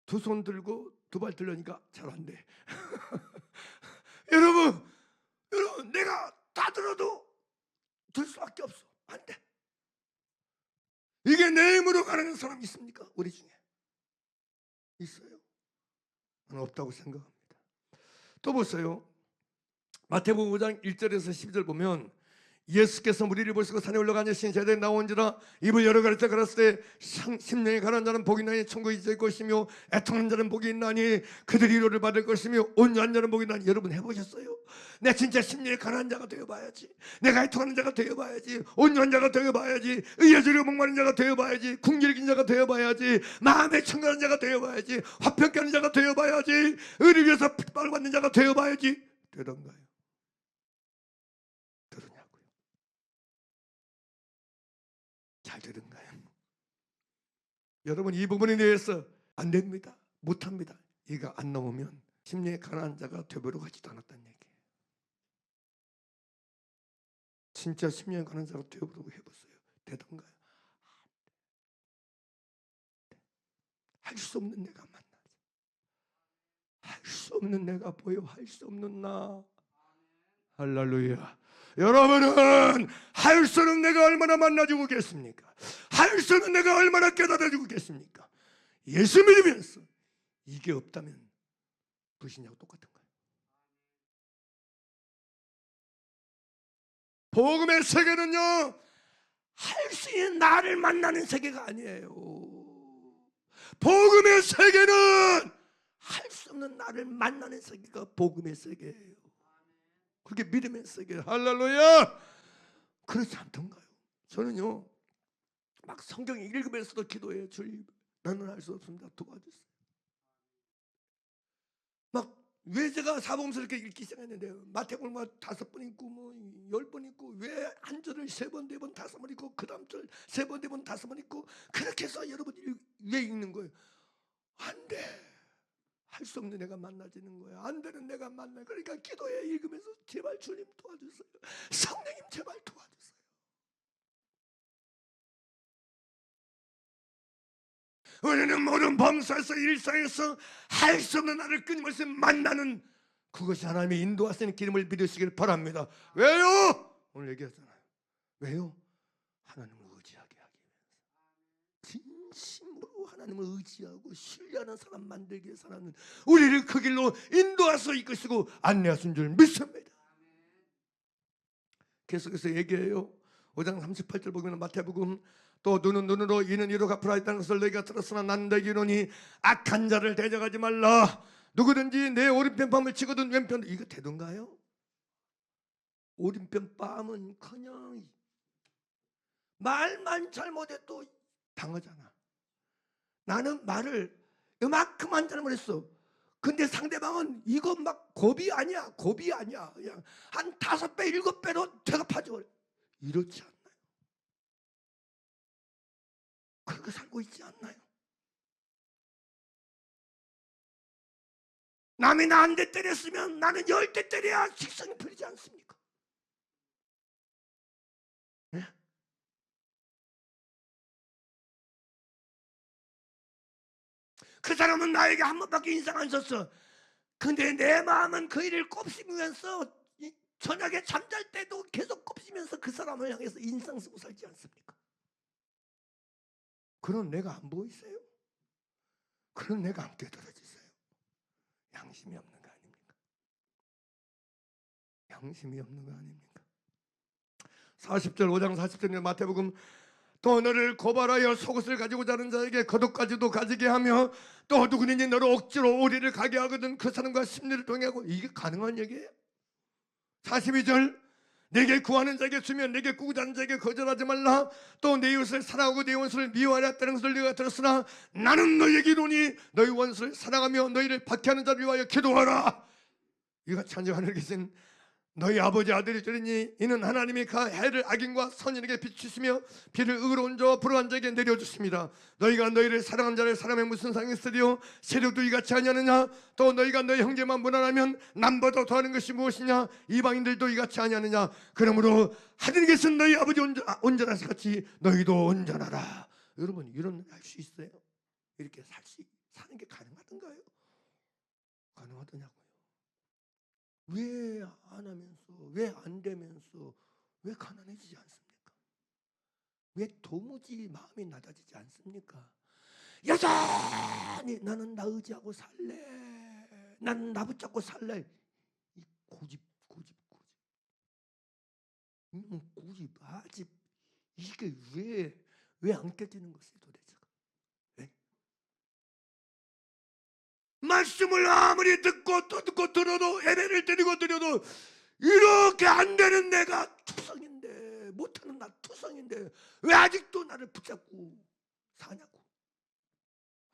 두 손 들고 두 발 들려니까 잘 안 돼. 여러분 내가 다 들어도 들 수밖에 없어. 안 돼. 이게 내 힘으로 가는 사람 있습니까? 우리 중에 있어요? 저는 없다고 생각합니다. 또 보세요. 마태복음 5장 1절에서 10절 보면 예수께서 무리를 보시고 산에 올라가 앉으신 제자들이 나온지라 입을 열어 가르쳐 가라사대 심령이 가난한 자는 복이 있나니 천국이 있을 것이며 애통하는 자는 복이 있나니 그들이 위로를 받을 것이며 온유한 자는 복이 있나니. 여러분 해보셨어요? 내가 진짜 심령이 가난한 자가 되어봐야지. 내가 애통하는 자가 되어봐야지. 온유한 자가 되어봐야지. 의에 주려 목마른 자가 되어봐야지. 궁질긴 자가 되어봐야지. 마음에 청결한 자가 되어봐야지. 화평케 하는 자가 되어봐야지. 의를 위해서 핍박을 받는 자가 되어봐야지. 되던가요? 잘 되던가요? 여러분 이 부분에 대해서 안 됩니다. 못합니다. 이가 안 넘으면 심령에 가난한 자가 되보러 가지도 않았다는 얘기예요. 진짜 심령에 가난한 자가 되보려고 해보세요. 되던가요? 할 수 없는 내가 만나지. 할 수 없는 내가 보여. 할 수 없는 나. 할렐루야. 여러분은 할 수 없는 내가 얼마나 만나주고 계십니까? 할 수 없는 내가 얼마나 깨달아주고 계십니까? 예수 믿으면서 이게 없다면 불신자하고 똑같은 거예요. 복음의 세계는요, 할 수 있는 나를 만나는 세계가 아니에요. 복음의 세계는 할 수 없는 나를 만나는 세계가 복음의 세계예요. 그게 믿음의 세계예요. 할렐루야. 그렇지 않던가요? 저는요 막 성경 읽으면서도 기도해요. 주님 나는 할 수 없습니다. 도와주세요. 막 왜 제가 사복음서를 이렇게 읽기 시작했는데요. 마태복음 5번 읽고 뭐 10번 읽고 왜 한 절을 3번 4번 5번 읽고 그 다음 절 3번 4번 5번 읽고 그렇게 해서 여러분 왜 읽는 거예요? 안 돼. 할 수 없는 내가 만나지는 거야. 안 되는 내가 만나. 그러니까 기도해 읽으면서 제발 주님 도와주세요. 성령님 제발 도와주세요. 우리는 모든 범사에서 일상에서 할 수 없는 나를 끊임없이 만나는 그것이 하나님의 인도하시는 기름을 믿으시길 바랍니다. 왜요? 오늘 얘기했잖아요. 왜요? 하나님을 의지하게 하기 위해서. 진심으로 하나님을 의지하고 신뢰하는 사람 만들기 위해서는 우리를 그 길로 인도하셔 이끄시고 안내하신 줄 믿습니다. 계속해서 얘기해요. 5장 38절 보면 마태복음 또 눈은 눈으로 이는 이로 갚으라 했다는 것을 너희가 들었으나 나는 너희에게 이르노니 악한 자를 대적하지 말라. 누구든지 내 오른편 palm을 치거든 왼편 이거 되던가요? 오른편 뺨은커녕 말만 잘못해도 당하잖아. 나는 말을 이만큼만 잘못했어. 근데 상대방은 이거 막 고비 아니야, 고비 아니야. 그냥 한 5배, 7배로 대답하죠. 이렇지 않나요? 그렇게 살고 있지 않나요? 남이 나 한 대 때렸으면 나는 10대 때려야 직성이 풀리지 않습니까? 네? 그 사람은 나에게 한 번밖에 인상 안 썼어. 근데 내 마음은 그 일을 곱씹으면서 저녁에 잠잘 때도 계속 곱씹으면서 그 사람을 향해서 인상 쓰고 살지 않습니까? 그런 내가 안 보이세요? 그런 내가 안 깨달아지세요? 양심이 없는 거 아닙니까? 양심이 없는 거 아닙니까? 40절 5장 40절에 마태복음 또 너를 고발하여 속옷을 가지고 자는 자에게 겉옷까지도 가지게 하며 또 누구든지 너를 억지로 오리를 가게 하거든 그 사람과 심리를 동의하고. 이게 가능한 얘기예요? 42절 내게 구하는 자에게 주면 내게 꾸짖는 자에게 거절하지 말라. 또 내 이웃을 사랑하고 내 원수를 미워하라 했다는 것을 네가 들었으나 나는 너에게 이르노니 너희 원수를 사랑하며 너희를 박해하는 자를 위하여 기도하라. 이가 찬양 하늘에 계신 너희 아버지 아들이 되리니 이는 하나님이 그 해를 악인과 선인에게 비추시며 비를 의로운 자와 불의한 자에게 내려주십니다. 너희가 너희를 사랑한 자를 사람의 무슨 상이 있으리요 세력도 이같이 아니하느냐. 또 너희가 너희 형제만 무난하면 남보다 더하는 것이 무엇이냐. 이방인들도 이같이 아니하느냐. 그러므로 하늘에 계신 너희 아버지 온전하시 같이 너희도 온전하라. 여러분 이런 할 수 있어요? 이렇게 사는 게 가능하던가요? 가능하더냐고요. 왜 안 하면서, 왜 안 되면서, 왜 가난해지지 않습니까? 왜 도무지 마음이 낮아지지 않습니까? 여전히 나는 나 의지하고 살래. 나는 나 붙잡고 살래. 이 고집. 아집. 이게 왜 안 깨지는 것이에요 도대체? 왜? 말씀을 아무리 듣고 또 듣고 들어도 예배를 드려도 이렇게 안 되는 내가 투성인데, 못하는 나 투성인데 왜 아직도 나를 붙잡고 사냐고.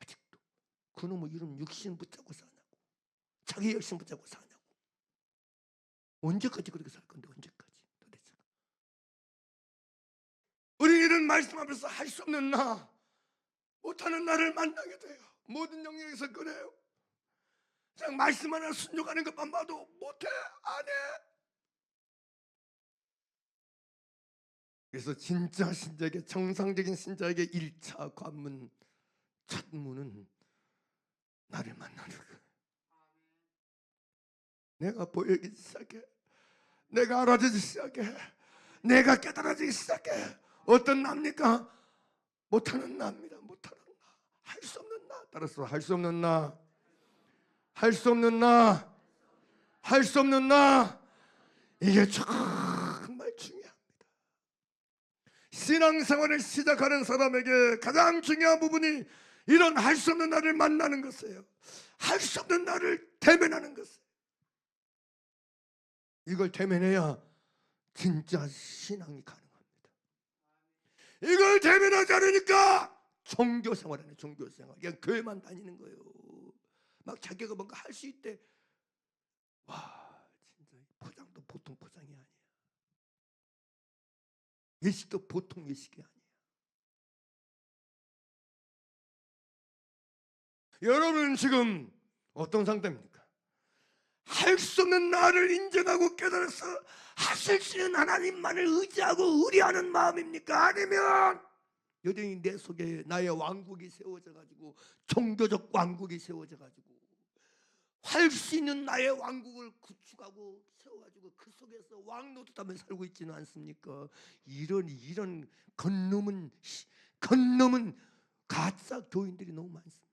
아직도 그놈의 이름 육신 붙잡고 사냐고. 자기 열심 붙잡고 사냐고. 언제까지 그렇게 살 건데 언제까지 도대체. 우리는 말씀 앞에서 할 수 없는 나, 못하는 나를 만나게 돼요. 모든 영역에서 그래요. 그냥 말씀 하나 순종하는 것만 봐도 못해, 안 해. 그래서 진짜 신자에게, 정상적인 신자에게 1차 관문, 첫 문은 나를 만나는 거예요. 내가 보이기 시작해. 내가 알아지기 시작해. 내가 깨달아지기 시작해. 어떤 나입니까? 못하는 나입니다. 못하는 나. 할 수 없는 나. 따라서 할 수 없는 나. 할 수 없는 나. 할 수 없는 나. 이게 정말 중요합니다. 신앙생활을 시작하는 사람에게 가장 중요한 부분이 이런 할 수 없는 나를 만나는 것이에요. 할 수 없는 나를 대면하는 것이에요. 이걸 대면해야 진짜 신앙이 가능합니다. 이걸 대면하지 않으니까 종교생활 하네. 종교생활 그냥 교회만 다니는 거예요. 막 자기가 뭔가 할 수 있대. 와 진짜 포장도 보통 포장이 아니야. 예식도 보통 예식이 아니야. 여러분은 지금 어떤 상태입니까? 할 수 없는 나를 인정하고 깨달아서 하실 수 있는 하나님만을 의지하고 의뢰하는 마음입니까? 아니면 여전히 내 속에 나의 왕국이 세워져 가지고, 종교적 왕국이 세워져 가지고 할 수 있는 나의 왕국을 구축하고 세워가지고 그 속에서 왕노릇하며 살고 있지는 않습니까? 이런 건넘은 가짜 교인들이 너무 많습니다.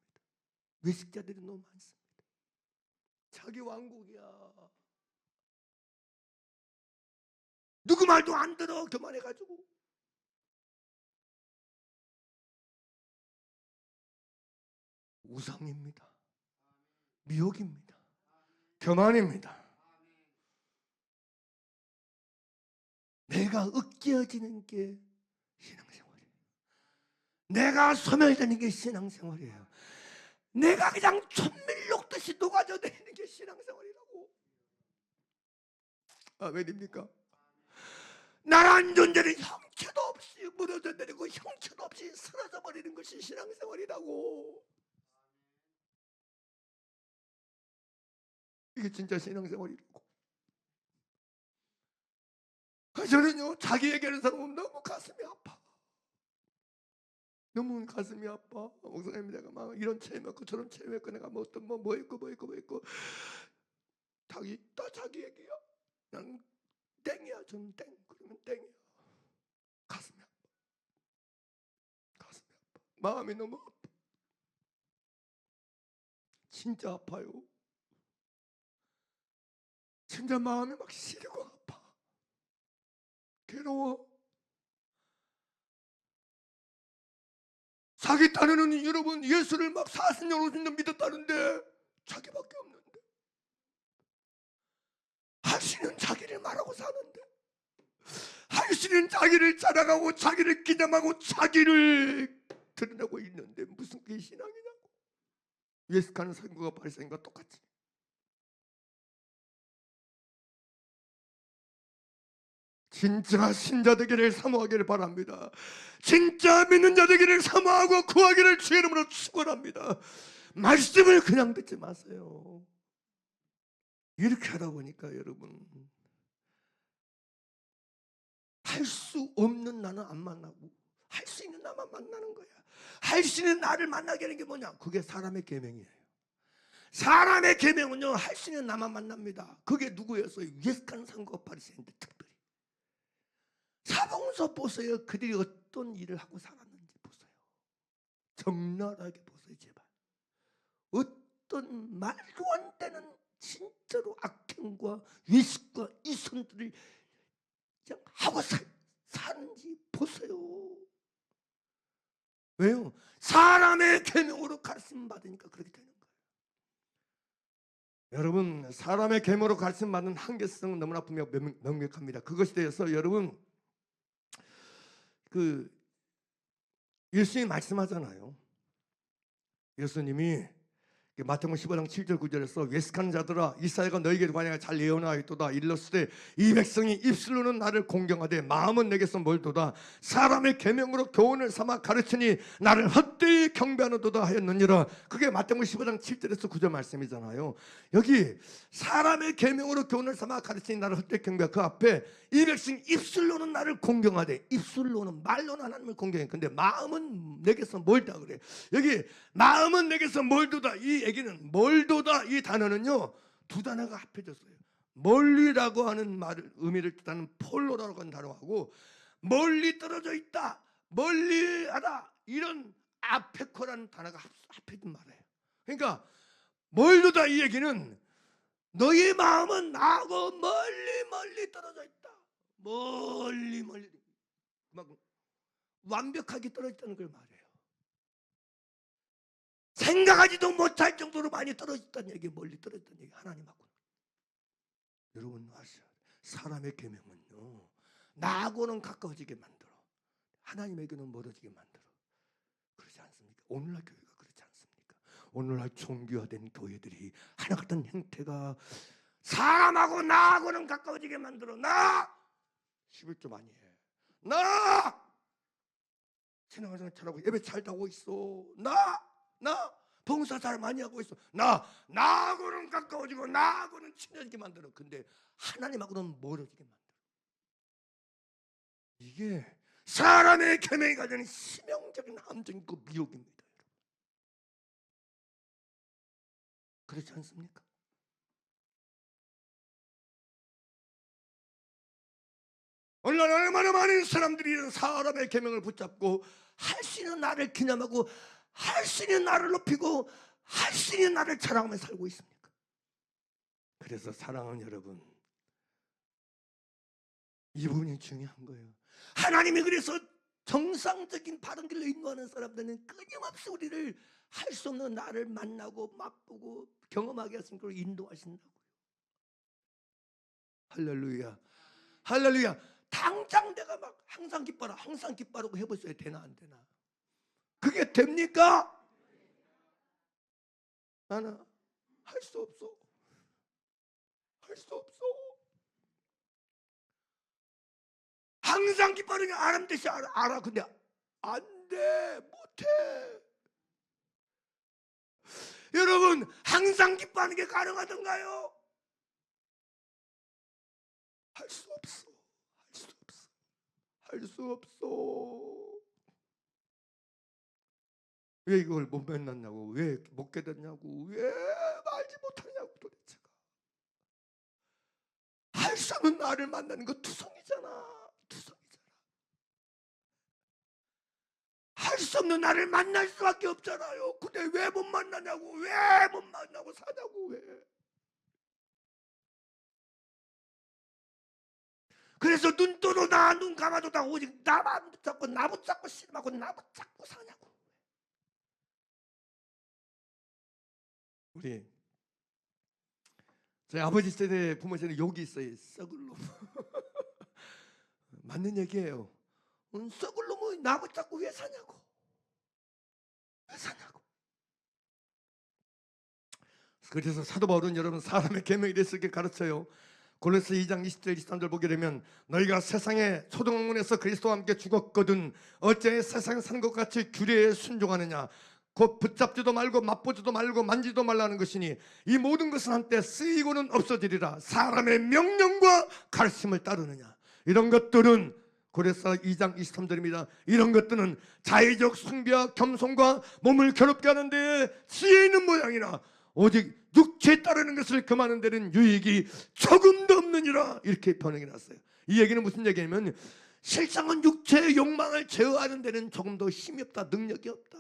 외식자들이 너무 많습니다. 자기 왕국이야. 누구 말도 안 들어. 교만해가지고. 우상입니다. 미혹입니다. 교만입니다. 내가 으깨어지는 게 신앙생활이에요. 내가 소멸되는 게 신앙생활이에요. 내가 그냥 천밀녹듯이 녹아져 내리는 게 신앙생활이라고. 아멘입니까? 나란 존재는 형체도 없이 무너져 내리고 형체도 없이 사라져 버리는 것이 신앙생활이라고. 이게 진짜 신앙생활이라고. 저는요, 자기 얘기하는 사람은 너무 가슴이 아파. 너무 가슴이 아파. 목사님, 내가 막 이런 체험했고 저런 체험했고 내가 뭐 어떤 뭐 있고 자기 얘기야. 난 땡이야. 저는 땡. 그러면 땡이야. 가슴이 아파. 가슴이 아파. 마음이 너무 아파. 진짜 아파요. 진짜 마음이 막 시리고 아파. 괴로워. 자기 딴에는 여러분 예수를 막 40년 50년 믿었다는데 자기밖에 없는데, 할 수 있는 자기를 말하고 사는데, 할 수 있는 자기를 자랑하고 자기를 기념하고 자기를 드러내고 있는데 무슨 그게 신앙이냐고. 예스카는 선거가 바리새인과 똑같이. 진짜 신자 되기를 사모하기를 바랍니다. 진짜 믿는 자 되기를 사모하고 구하기를 주의 이름으로 축원합니다. 말씀을 그냥 듣지 마세요. 이렇게 하다 보니까 여러분, 할 수 없는 나는 안 만나고 할 수 있는 나만 만나는 거야. 할 수 있는 나를 만나게 하는 게 뭐냐? 그게 사람의 계명이에요. 사람의 계명은요, 할 수 있는 나만 만납니다. 그게 누구였어요? 예스칸 상과 바리새인들 특별히. 사봉서 보세요. 그들이 어떤 일을 하고 살았는지 보세요. 적나라하게 보세요. 제발. 어떤 말도 안 되는 진짜로 악행과 위식과 이손들을 그냥 하고 사는지 보세요. 왜요? 사람의 계명으로 가르침 받으니까 그렇게 되는 거예요. 여러분, 사람의 계명으로 가르침 받는 한계성은 너무나 분명 명백합니다. 그것에 대해서 여러분, 예수님이 말씀하잖아요. 예수님이 마태복음 15장 7절 9절에서 예식하는 자들아, 이사야가 너희에게 관하여 잘 예언하였도다. 일렀으되 이 백성이 입술로는 나를 공경하되 마음은 내게서 멀도다. 사람의 계명으로 교훈을 삼아 가르치니 나를 헛되이 경배하노도다 하였느니라. 그게 마태복음 15장 7절에서 9절 말씀이잖아요. 여기 사람의 계명으로 교훈을 삼아 가르치니 나를 헛되이 경배하, 그 앞에 이 백성 입술로는 나를 공경하되, 입술로는 말로는 하나님을 공경해. 근데 마음은 내게서 멀다 그래. 여기 마음은 내게서 멀도다, 이 얘기는 멀도다 이 단어는요, 두 단어가 합해졌어요. 멀리라고 하는 말을 의미를 뜻하는 폴로라고 하는 단어하고 멀리 떨어져 있다, 멀리하다, 이런 아페코라는 단어가 합해진 말이에요. 그러니까 멀도다 이 얘기는 너희 마음은 나하고 멀리 떨어져 있다. 멀리 그만큼 완벽하게 떨어져 있다는 걸 말해요. 생각하지도 못할 정도로 많이 떨어졌다는 얘기, 멀리 떨어졌다는 얘기. 하나님하고. 여러분 아셔야 돼요. 사람의 계명은요, 나하고는 가까워지게 만들어, 하나님에게는 멀어지게 만들어. 그렇지 않습니까? 오늘날 교회가 그렇지 않습니까? 오늘날 종교화된 교회들이 하나 같은 행태가 사람하고 나하고는 가까워지게 만들어. 나 11조 많이 해. 나 신앙생활 잘하고 예배 잘 하고 있어. 나 봉사 잘 많이 하고 있어. 나하고는 가까워지고 나하고는 친해지게 만들어. 근데 하나님하고는 멀어지게 만들어. 이게 사람의 계명이 가지는 치명적인 함정이고 미혹입니다. 그렇지 않습니까? 오늘날 얼마나 많은 사람들이 사람의 계명을 붙잡고 할 수 있는 나를 기념하고 할 수 있는 나를 높이고 할 수 있는 나를 자랑하며 살고 있습니까? 그래서 사랑하는 여러분, 이 부분이 중요한 거예요. 하나님이 그래서 정상적인 바른 길로 인도하는 사람들은 끊임없이 우리를 할 수 없는 나를 만나고 맛보고 경험하게 하시고 인도하신다고요. 할렐루야. 할렐루야. 당장 내가 막 항상 기뻐라 항상 기뻐라고 해보셔야 되나 안 되나? 그게 됩니까? 나는 할 수 없어. 할 수 없어. 항상 기뻐하는 게 아람 뜻이 알아. 근데 안 돼. 못해. 여러분 항상 기뻐하는 게 가능하던가요? 할 수 없어. 할 수 없어. 할 수 없어. 왜 이걸 못 만났냐고, 왜 못 깨닫냐고, 왜 말지 못하냐고. 도대체가 할 수 없는 나를 만나는 거 투성이잖아. 투성이잖아. 할 수 없는 나를 만날 수밖에 없잖아요. 근데 왜 못 만나냐고, 왜 못 만나고 사냐고. 왜? 그래서 눈 떠도 나, 눈 감아도 나, 오직 나만 붙잡고 나 붙잡고 씨름하고 나 붙잡고 사냐고. 우리 저희 아버지 세대 부모 세대 욕이 있어요. 썩을 놈. 맞는 얘기예요. 썩을 놈은 나 붙잡고 왜 사냐고. 왜 사냐고. 그래서 사도 바울은 여러분 사람의 계명에 대해서 이렇게 가르쳐요. 골로새 2장 20절 23절 보게 되면 너희가 세상의 소동문에서 그리스도와 함께 죽었거든 어째 세상에 사는 것 같이 규례에 순종하느냐. 곧 붙잡지도 말고 맛보지도 말고 만지도 말라는 것이니 이 모든 것은 한때 쓰이고는 없어지리라. 사람의 명령과 가르침을 따르느냐. 이런 것들은 고레사 2장 23절입니다. 이런 것들은 자의적 숭배와 겸손과 몸을 괴롭게 하는 데 지혜 있는 모양이나 오직 육체에 따르는 것을 금하는 데는 유익이 조금도 없느니라. 이렇게 번역이 났어요. 이 얘기는 무슨 얘기냐면 실상은 육체의 욕망을 제어하는 데는 조금도 힘이 없다, 능력이 없다.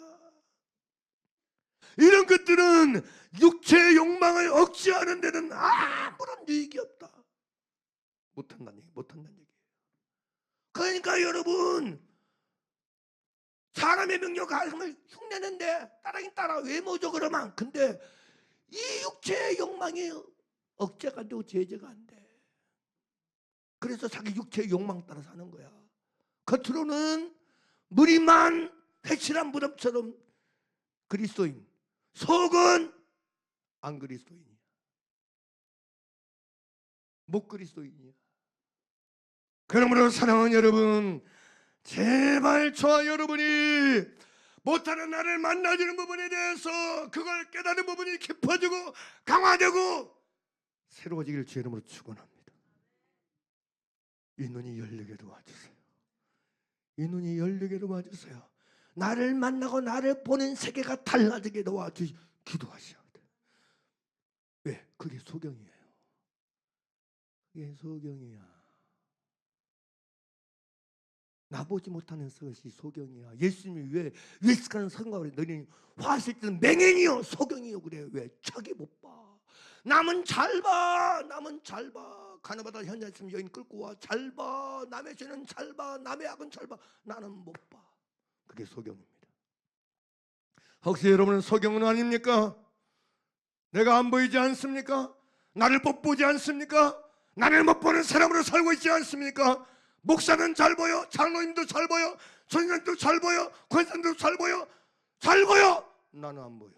이런 것들은 육체의 욕망을 억제하는 데는 아무런 유익이 없다. 못한다는 얘기예요. 그러니까 여러분 사람의 명령을 흉내낸데 따라긴 따라 외모죠 그러면. 근데 이 육체의 욕망이 억제가 안 되고 제재가 안 돼. 그래서 자기 육체의 욕망 따라 사는 거야. 겉으로는 무늬만 회칠한 무덤처럼 그리스도인, 속은 안 그리스도인이야. 못 그리스도인이야. 그러므로 사랑하는 여러분, 제발 저와 여러분이 못하는 나를 만나주는 부분에 대해서 그걸 깨닫는 부분이 깊어지고 강화되고 새로워지기를 주의 이름으로 축원합니다. 이 눈이 열리게 도와주세요. 이 눈이 열리게 도와주세요. 나를 만나고 나를 보는 세계가 달라지게 도와주시 기도하셔야 돼요. 왜? 그게 소경이에요. 그게 소경이야. 나보지 못하는 것이 소경이야. 예수님이 왜 위스카는 선거를 너희는 화실 때는 맹인이요 소경이요 그래요. 왜? 자기 못 봐. 남은 잘 봐. 남은 잘 봐. 가나바다 현장 있으면 여인 끌고 와. 잘 봐. 남의 죄는 잘 봐. 남의 악은 잘 봐. 나는 못 봐. 그게 소경입니다. 혹시 여러분은 소경은 아닙니까? 내가 안 보이지 않습니까? 나를 못 보지 않습니까? 나를 못 보는 사람으로 살고 있지 않습니까? 목사는 잘 보여, 장로님도 잘 보여, 선생님도 잘 보여, 권사님도 잘 보여, 잘 보여. 나는 안 보여.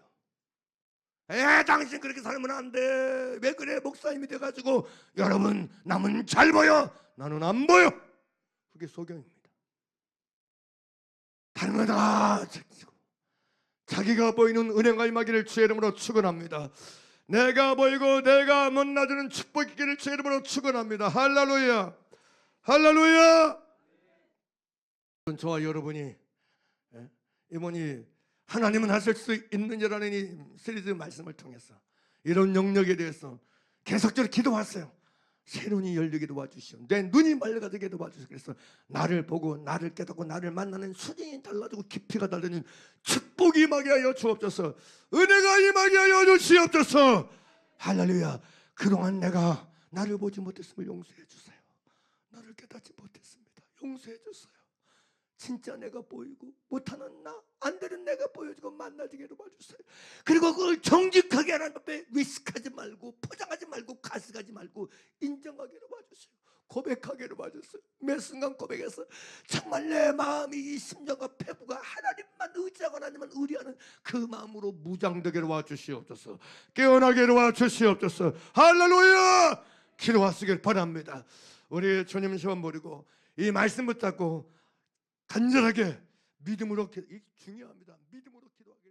당신 그렇게 살면 안 돼. 왜 그래? 목사님이 돼가지고. 여러분, 남은 잘 보여, 나는 안 보여. 그게 소경입니다. 다른 거 다 자기가 보이는 은혜가 임하기를 주의 이름으로 축원합니다. 내가 보이고 내가 만나주는 축복이 있기를 주의 이름으로 축원합니다. 할렐루야. 할렐루야. 저와 여러분이 이번이 하나님은 하실 수 있느냐라는 이 시리즈 말씀을 통해서 이런 영역에 대해서 계속적으로 기도하세요. 새 눈이 열리게 도와주시오. 내 눈이 맑아지게 도와주시오. 그래서 나를 보고 나를 깨닫고 나를 만나는 수준이 달라지고 깊이가 달라지는 축복이 임하게 하여 주옵소서. 은혜가 임하게 하여 주시옵소서. 할렐루야. 그동안 내가 나를 보지 못했음을 용서해 주세요. 나를 깨닫지 못했습니다. 용서해 주세요. 진짜 내가 보이고 못하는 나, 안 되는 내가 보여주고 만나지게 도와주세요. 그리고 그걸 정직하게 하나님 앞에 위식하지 말고 포장하지 말고 가식하지 말고 인정하게 도와주세요. 고백하기를 와주세요. 매 순간 고백해서 정말 내 마음이 이 심정과 패부가 하나님만 의지하고 하나님만 의리하는 그 마음으로 무장되기를 와주시옵소서. 깨어나기를 와주시옵소서. 할렐루야! 기도하시길 바랍니다. 우리 주님 시험 버리고 이 말씀 붙잡고 간절하게 믿음으로 중요합니다. 믿음으로 기도하기.